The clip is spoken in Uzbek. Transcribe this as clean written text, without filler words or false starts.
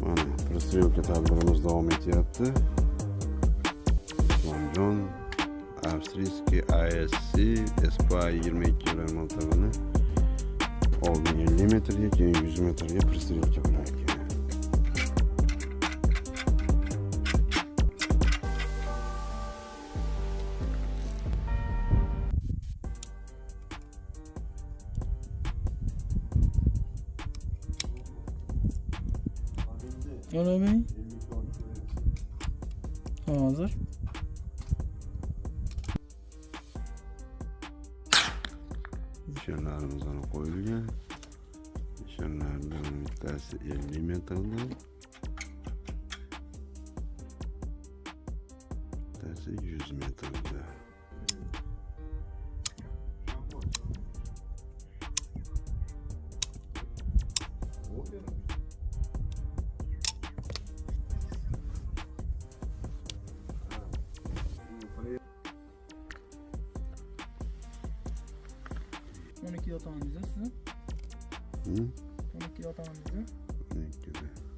Mana prostrelka tadbirimiz davom etyapti. Islomjon avstriyskiy ASC SPA 22 motorini oldin 50 metrga, keyin 100 metrga prostrelka bilan ekan. Yo'l bey. Hozir. Nishonlarimiz ana qo'yilgan. Nishonlardan bittasi 50 metrda, bittasi 100 metrda. Onu iki yatağınızda sizin. Hı? 12 yatağınızda. 12'de.